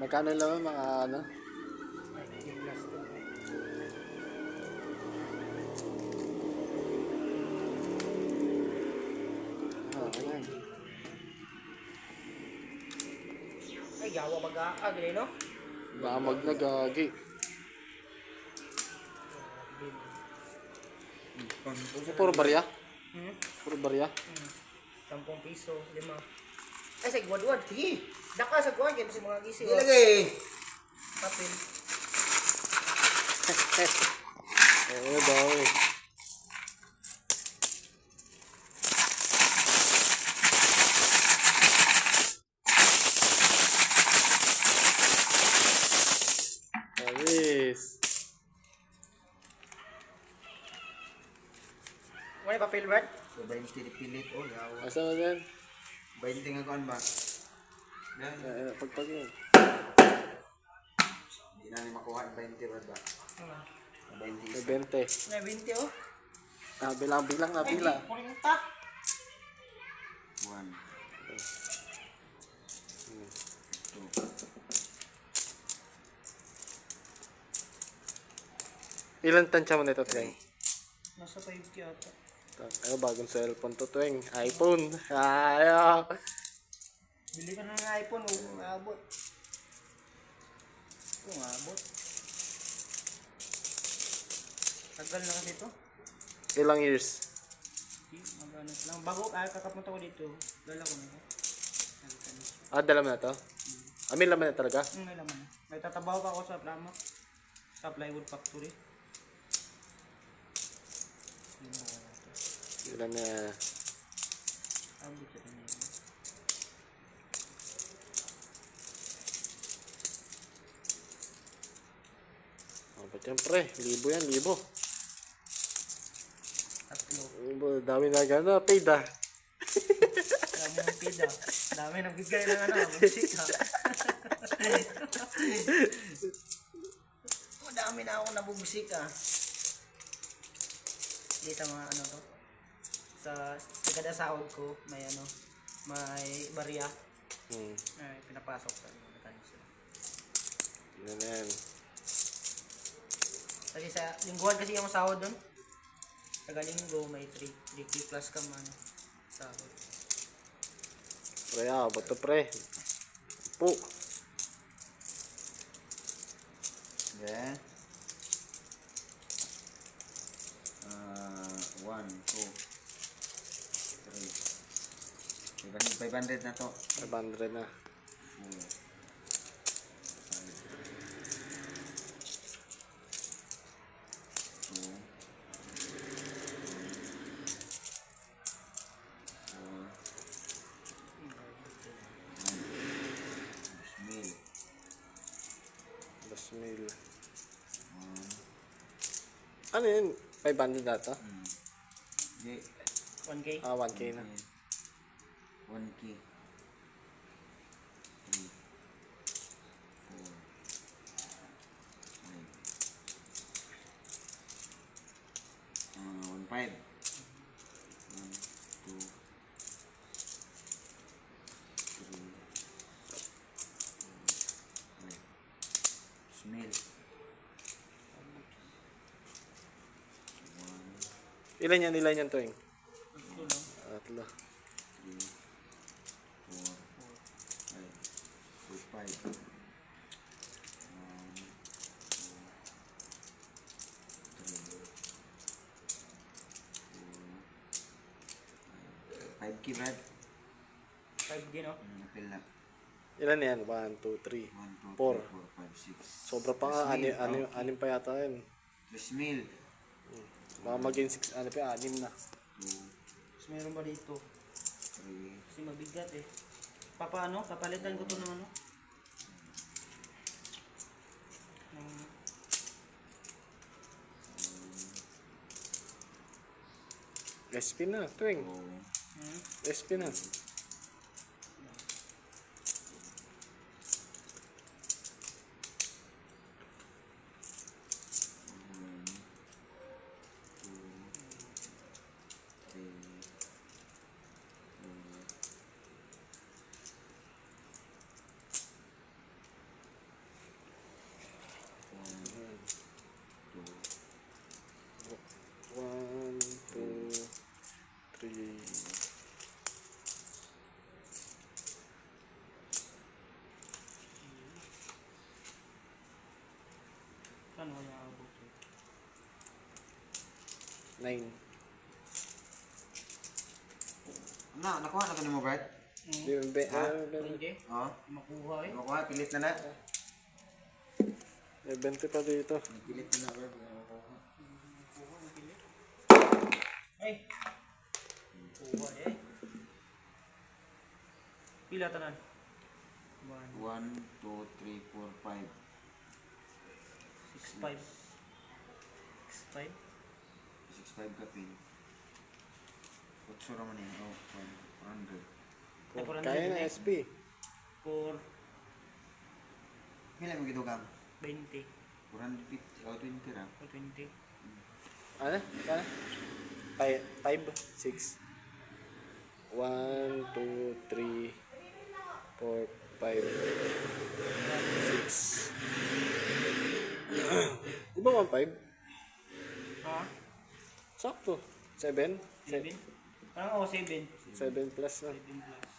Magkano lang mga ano? Ayan. Ay, yawa mag-aag eh, no? Damag na gagi. Puro barya? Puro barya? 10 piso, 5. Ay, sa guwad-guwad. Sige, daka sa guwad. Kaya si mga gisi. Ilagay. Papel. Oo daw. Alis. Ano yung papel, Brad? So, 20 pilit. Oh, yawa. Asa mo din? 20 nga kuan ba? Yan. Pagpag yun. Hindi na ni makuha ang 20 ba? 20 May isa. 20. May 20, oh. Bilang na, bila. Ay, 40. 1, 2, Ilan tansya mo nito, Tweng? Nasa 50 ata. Ano, bagong cellphone to, Tweng. iPhone. Ayaw. Bili ka na ng iPhone, huwag maabot. Ito, maabot. Tagal na kasi ito. Ilang years? Mag-ano lang. Bago, kakapunta ko dito. Dala ko na ito. Dala mo na to? May laman na talaga? May laman. May tatabaho pa ako sa plama. Sa plywood factory. Ilan na? Abot ka na yun. Ba't yan, pre? Libo yan, libo. Tatlo. Dami na gano'n. Paid ah. Dami ng pida. Dami ng bigay ng ano. Musik ha. Dami na ako nabubusik ha. Dito mga ano to. Sa kada sahod ko may ano. May barya. Ay, pinapasok sa mga mekanismo. Yan na yan. Kasi sa lingguhan kasi yung sahod doon. Sa linggo may 3K plus ka man sahod. Pre, ba't to, pre? Po. then 1, 2, 3. 500 na to. 500 na. 2,000. Ano yun? 500 na to? Okay. 1K? 1K na. 1K. 3, 4, 5. 1, 2, 3, 4, 5. Smell. Ilan yan, Tweng? Ito lang. Tatlo. 3, 4, 5. 1, 2, 3, 5K, Brad. 5K no? Napil na. Ilan yan? 1, 2, 3. 1, 2, 3, 4. 4, 5, 6. Sobra pa nga. Anim pa yata yun. 3 mil. Baka maging 6, ano pa, 6 na. 2, Tapos meron pa dito. 3, Kasi mabigat eh. Papaano? Papalitan ko to ng ano? SP na, Tweng. 4, SP na. 9. Nakuha na ka ni mo, Bert? Di ba, be, Ha? Hindi. Oo. Makuha eh. Nakuha, pilit na na. may 20 pa dito. Pilit na na, Bert. Nakuha. Ay. Kuha eh. Pila tanan? 1, 1, 2, 3, 4, 5. 6, 5. 6, 5. 6, 5 ka pin. Kutso naman yun. Oh, 400. Ay, 400 Kaya na eh. SP. 4, Pila mo gitugang? 20. 450 o 20 ra. 20. Ano? Ano? 5, 6. 1, 2, 3, 4, 5, 6. Di ba 1, 5? Ha? Sakto. 7? 7? Parang 7. 7 plus na. 7 plus.